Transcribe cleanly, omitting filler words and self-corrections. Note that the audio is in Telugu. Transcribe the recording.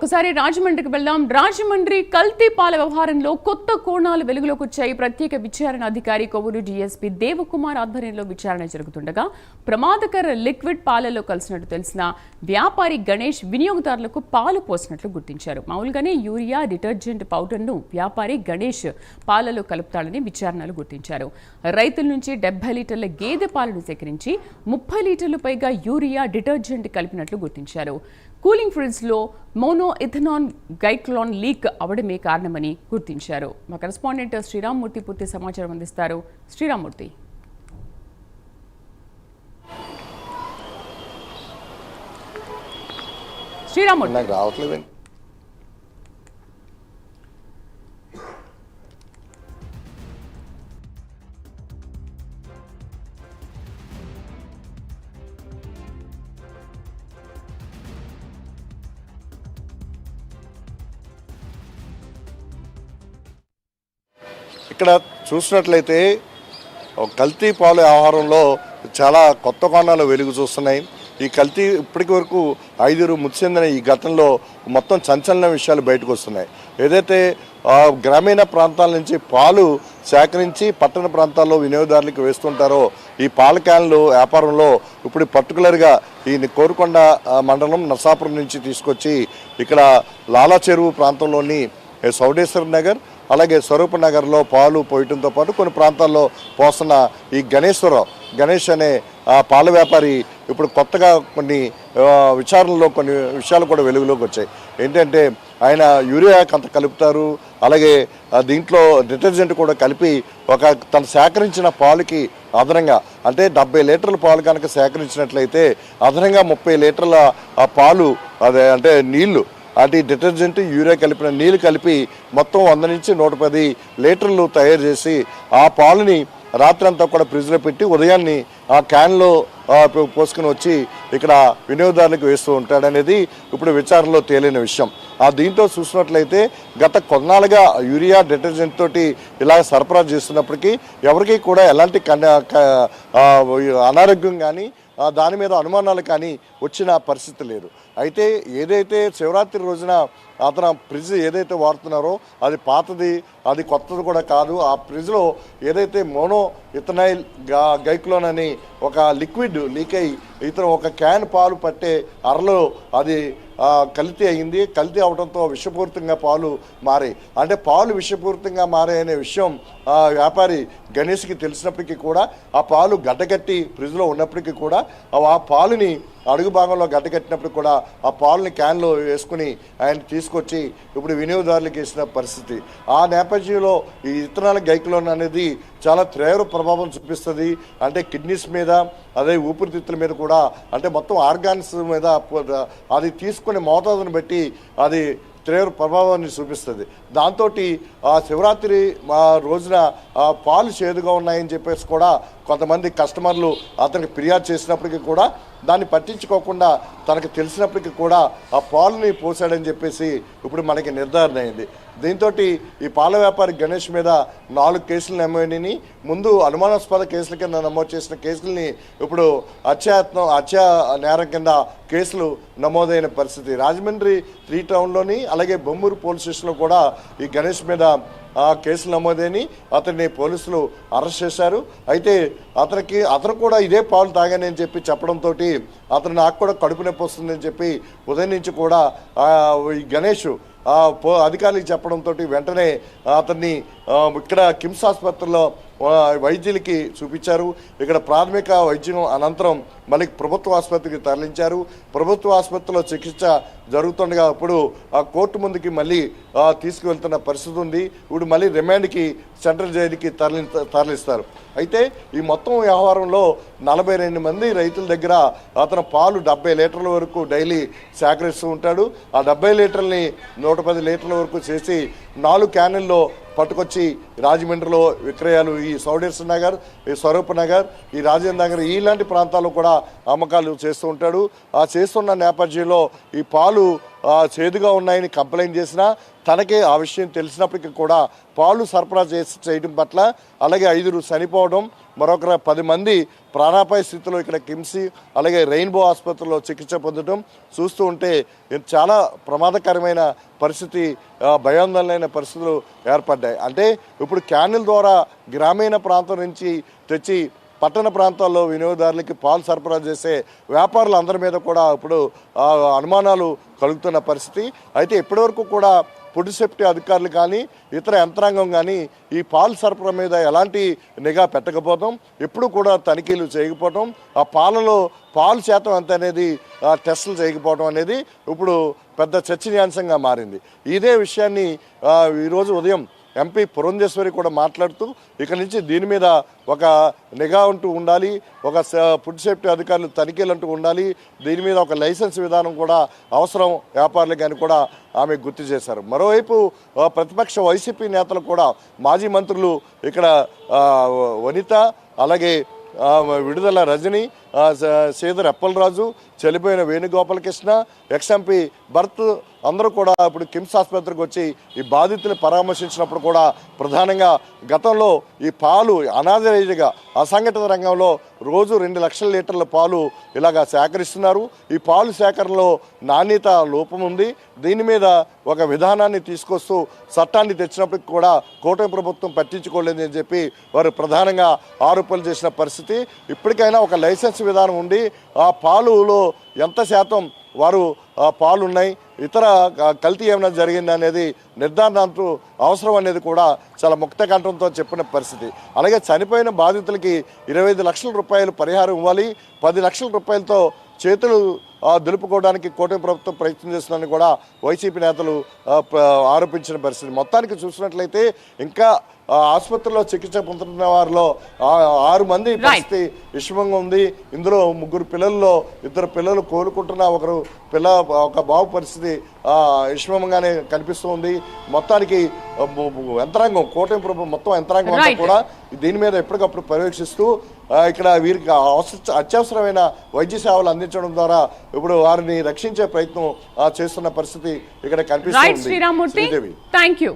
ఒకసారి రాజమండ్రికి వెళ్దాం. రాజమండ్రి కల్తీ పాల వ్యవహారంలో కొత్త కోణాలు వెలుగులోకి వచ్చాయి. ప్రత్యేక విచారణ అధికారి కొవ్వూరు డీఎస్పీ దేవకుమార్ ఆధ్వర్యంలో విచారణ జరుగుతుండగా ప్రమాదకర లిక్విడ్ పాలలో కలిసినట్టు తెలిసిన వ్యాపారి గణేష్ వినియోగదారులకు పాలు పోసినట్లు గుర్తించారు. మామూలుగానే యూరియా డిటర్జెంట్ పౌడర్ను వ్యాపారి గణేష్ పాలలో కలుపుతాడని విచారణలో గుర్తించారు. రైతుల నుంచి 70 లీటర్ల గేదె పాలను సేకరించి 30 లీటర్లు పైగా యూరియా డిటర్జెంట్ కలిపినట్లు గుర్తించారు. కూలింగ్ ఫ్రిడ్జ్లో మోనో ఇథనాన్ గైక్లాన్ లీక్ అవడమే కారణమని గుర్తించారు. మా కరెస్పాండెంట్ శ్రీరామ్మూర్తి పూర్తి సమాచారం అందిస్తారు. శ్రీరామ్మూర్తి. ఇక్కడ చూసినట్లయితే కల్తీ పాలు వ్యవహారంలో చాలా కొత్త కోణాలు వెలుగు చూస్తున్నాయి. ఈ కల్తీ ఇప్పటికి వరకు 5 మృతి చెందిన ఈ ఘటనలో మొత్తం సంచలన విషయాలు బయటకు వస్తున్నాయి. ఏదైతే గ్రామీణ ప్రాంతాల నుంచి పాలు సేకరించి పట్టణ ప్రాంతాల్లో వినియోగదారులకు వేస్తుంటారో ఈ పాల క్యాన్లు వ్యాపారంలో ఇప్పుడు పర్టికులర్గా ఈ కోరుకొండ మండలం నర్సాపురం నుంచి తీసుకొచ్చి ఇక్కడ లాలా చెరువు ప్రాంతంలోని సౌడేశ్వర్ నగర్ అలాగే స్వరూప నగర్లో పాలు పోయటంతో పాటు కొన్ని ప్రాంతాల్లో పోస్తున్న ఈ గణేష్ అనే పాల వ్యాపారి ఇప్పుడు కొత్తగా కొన్ని విచారణలో కొన్ని విషయాలు కూడా వెలుగులోకి వచ్చాయి. ఏంటంటే ఆయన యూరియా కొంత కలుపుతారు, అలాగే దీంట్లో డిటర్జెంట్ కూడా కలిపి తను సేకరించిన పాలుకి అదనంగా అంటే 70 లీటర్ల పాలు కనుక సేకరించినట్లయితే అదనంగా 30 లీటర్ల పాలు అదే అంటే నీళ్లు అంటే డిటర్జెంట్ యూరియా కలిపిన నీళ్ళు కలిపి మొత్తం 100 నుంచి 110 లీటర్లు తయారు చేసి ఆ పాలుని రాత్రంతా కూడా ఫ్రిడ్జ్లో పెట్టి ఉదయాన్ని ఆ క్యాన్లో పోసుకుని వచ్చి ఇక్కడ వినియోగదారులకు వేస్తూ ఉంటాడనేది ఇప్పుడు విచారణలో తేలిన విషయం. దీంతో చూసినట్లయితే గత కొన్నాళ్ళుగా యూరియా డిటర్జెంట్ తోటి ఇలా సరఫరా చేస్తున్నప్పటికీ ఎవరికి కూడా ఎలాంటి అనారోగ్యం కానీ దాని మీద అనుమానాలు కానీ వచ్చిన పరిస్థితి లేదు. అయితే ఏదైతే శివరాత్రి రోజున అతను ఫ్రిడ్జ్ ఏదైతే వాడుతున్నారో అది పాతది, అది కొత్తది కూడా కాదు. ఆ ఫ్రిడ్జ్లో ఏదైతే మోనో ఇథనైల్ గైక్లోన్ అని ఒక లిక్విడ్ లీక్ అయ్యి ఇతను ఒక క్యాన్ పాలు పట్టే అరలో అది కల్తీ అయింది. కల్తీ అవడంతో విషపూరితంగా పాలు మారాయి. అంటే పాలు విషపూరితంగా మారాయనే విషయం వ్యాపారి గణేష్కి తెలిసినప్పటికీ కూడా ఆ పాలు గడ్డకట్టి ఫ్రిడ్జ్లో ఉన్నప్పటికీ కూడా ఆ పాలుని అడుగు భాగంలో గడ్డకట్టినప్పుడు కూడా ఆ పాలని క్యాన్లో వేసుకుని ఆయన తీసుకొచ్చి ఇప్పుడు వినియోగదారులకు వేసిన పరిస్థితి. ఆ నేపథ్యంలో ఈ ఇథనాల్ గైక్లోన్ అనేది చాలా తీవ్ర ప్రభావం చూపిస్తుంది. అంటే కిడ్నీస్ మీద అదే ఊపిరితిత్తుల మీద కూడా అంటే మొత్తం ఆర్గాన్స్ మీద అది తీసుకునే మోతాదుని బట్టి అది తీవ్ర ప్రభావాన్ని చూపిస్తుంది. దాంతో ఆ శివరాత్రి రోజున పాలు చేదుగా ఉన్నాయని చెప్పేసి కూడా కొంతమంది కస్టమర్లు అతనికి ఫిర్యాదు చేసినప్పటికీ కూడా దాన్ని పట్టించుకోకుండా తనకు తెలిసినప్పటికీ కూడా ఆ పాలుని పోసాడని చెప్పేసి ఇప్పుడు మనకి నిర్ధారణ అయింది. దీంతో ఈ పాల వ్యాపారి గణేష్ మీద 4 కేసులు నమోదైనని ముందు అనుమానాస్పద కేసుల కింద నమోదు చేసిన కేసుల్ని ఇప్పుడు హత్యా నేరం కింద కేసులు నమోదైన పరిస్థితి. రాజమండ్రి 3 టౌన్లోని అలాగే బొమ్మూరు పోలీస్ స్టేషన్లో కూడా ఈ గణేష్ మీద కేసులు నమోదని అతన్ని పోలీసులు అరెస్ట్ చేశారు. అయితే అతను కూడా ఇదే పాలు తాగానని చెప్పి చెప్పడంతో అతను నాకు కూడా కడుపు నొప్పి వస్తుందని చెప్పి ఉదయం నుంచి కూడా ఈ గణేష్ అధికారులకు చెప్పడంతో వెంటనే అతన్ని ఇక్కడ కిమ్స్ ఆసుపత్రిలో వైద్యులకి చూపించారు. ఇక్కడ ప్రాథమిక వైద్యం అనంతరం మళ్ళీ ప్రభుత్వ ఆసుపత్రికి తరలించారు. ప్రభుత్వ ఆసుపత్రిలో చికిత్స జరుగుతుండగా ఇప్పుడు ఆ కోర్టు ముందుకి మళ్ళీ తీసుకువెళ్తున్న పరిస్థితి ఉంది. ఇప్పుడు మళ్ళీ రిమాండ్కి సెంట్రల్ జైలుకి తరలిస్తారు. అయితే ఈ మొత్తం వ్యవహారంలో 42 మంది రైతుల దగ్గర అతను పాలు 70 లీటర్ల వరకు డైలీ సేకరిస్తూ ఉంటాడు. ఆ 70 లీటర్లని 110 లీటర్ల వరకు చేసి 4 క్యానుల్లో పట్టుకొచ్చి రాజమండ్రిలో విక్రయాలు ఈ సౌడేశ్వర్ నగర్, ఈ స్వరూప నగర్, ఈ రాజేంద్ర నగర్ ఇలాంటి ప్రాంతాల్లో కూడా అమ్మకాలు చేస్తూ ఉంటాడు. ఆ చేస్తున్న నేపథ్యంలో ఈ పాలు చేదుగా ఉన్నాయని కంప్లైంట్ చేసినా తనకే ఆ విషయం తెలిసినప్పటికీ కూడా పాలు సరఫరా చేయడం పట్ల అలాగే 5 చనిపోవడం, మరొక 10 మంది ప్రాణాపాయ స్థితిలో ఇక్కడ కిమ్స్ అలాగే రెయిన్బో ఆసుపత్రిలో చికిత్స పొందడం చూస్తూ ఉంటే చాలా ప్రమాదకరమైన పరిస్థితి, భయాందోళనైన పరిస్థితులు ఏర్పడ్డాయి. అంటే ఇప్పుడు క్యానుల ద్వారా గ్రామీణ ప్రాంతం నుంచి తెచ్చి పట్టణ ప్రాంతాల్లో వినియోగదారులకి పాలు సరఫరా చేసే వ్యాపారులు అందరి మీద కూడా ఇప్పుడు అనుమానాలు కలుగుతున్న పరిస్థితి. అయితే ఇప్పటివరకు కూడా ఫుడ్ సేఫ్టీ అధికారులు కానీ ఇతర యంత్రాంగం కానీ ఈ పాలు సరఫరా మీద ఎలాంటి నిఘా పెట్టకపోవడం, ఎప్పుడు కూడా తనిఖీలు చేయకపోవడం, ఆ పాలలో పాలు శాతం ఎంత అనేది టెస్టులు చేయకపోవడం అనేది ఇప్పుడు పెద్ద చర్చనీయాంశంగా మారింది. ఇదే విషయాన్ని ఈరోజు ఉదయం ఎంపీ పురంధేశ్వరి కూడా మాట్లాడుతూ ఇక నుంచి దీని మీద ఒక నిఘా అంటూ ఉండాలి, ఒక ఫుడ్ సేఫ్టీ అధికారులు తనిఖీలు అంటూ ఉండాలి, దీని మీద ఒక లైసెన్స్ విధానం కూడా అవసరం వ్యాపారులకి అని కూడా ఆమె గుర్తు చేశారు. మరోవైపు ప్రతిపక్ష వైసీపీ నేతలు కూడా మాజీ మంత్రులు ఇక్కడ వనిత అలాగే విడుదల రజని, శ్రీధర్ అప్పలరాజు, చనిపోయిన వేణుగోపాలకృష్ణ, ఎక్స్ఎంపీ భరత్ అందరూ కూడా ఇప్పుడు కిమ్స్ ఆసుపత్రికి వచ్చి ఈ బాధితులు పరామర్శించినప్పుడు కూడా ప్రధానంగా గతంలో ఈ పాలు అనాథరైజ్గా అసంఘటిత రంగంలో రోజు 2 లక్షల లీటర్ల పాలు ఇలాగా సేకరిస్తున్నారు. ఈ పాలు సేకరణలో నాణ్యత లోపం ఉంది. దీని మీద ఒక విధానాన్ని తీసుకొస్తూ చట్టాన్ని తెచ్చినప్పటికి కూడా కూటమి ప్రభుత్వం పట్టించుకోలేదని చెప్పి వారు ప్రధానంగా ఆరోపణలు చేసిన పరిస్థితి. ఇప్పటికైనా ఒక లైసెన్స్ విధానం ఉండి ఆ పాలులో ఎంత శాతం వారు పాలు ఉన్నాయి, ఇతర కల్తీ ఏమైనా జరిగింది అనేది నిర్ధారణంతో అవసరం అనేది కూడా చాలా ముక్త కంఠంతో చెప్పిన పరిస్థితి. అలాగే చనిపోయిన బాధితులకి 25 లక్షల రూపాయలు పరిహారం ఇవ్వాలి, 10 లక్షల రూపాయలతో చేతులు దులుపుకోవడానికి కూటమి ప్రభుత్వం ప్రయత్నం చేస్తుందని కూడా వైసీపీ నేతలు ఆరోపించిన పరిస్థితి. మొత్తానికి చూసినట్లయితే ఇంకా ఆసుపత్రిలో చికిత్స పొందుతున్న వారిలో 6 మంది పరిస్థితి విషమంగా ఉంది. ఇందులో 3 పిల్లల్లో 2 పిల్లలు కోలుకుంటున్న ఒక బాబు పరిస్థితి విషమంగానే కనిపిస్తూ ఉంది. మొత్తానికి యంత్రాంగం కూటమి ప్రభుత్వం మొత్తం యంత్రాంగం అంతా కూడా దీని మీద ఎప్పటికప్పుడు పర్యవేక్షిస్తూ ఇక్కడ వీరికి అత్యవసరమైన వైద్య సేవలు అందించడం ద్వారా ఇప్పుడు వారిని రక్షించే ప్రయత్నం చేస్తున్న పరిస్థితి ఇక్కడ కనిపిస్తుంది. శ్రీరామూర్తి, థాంక్యూ.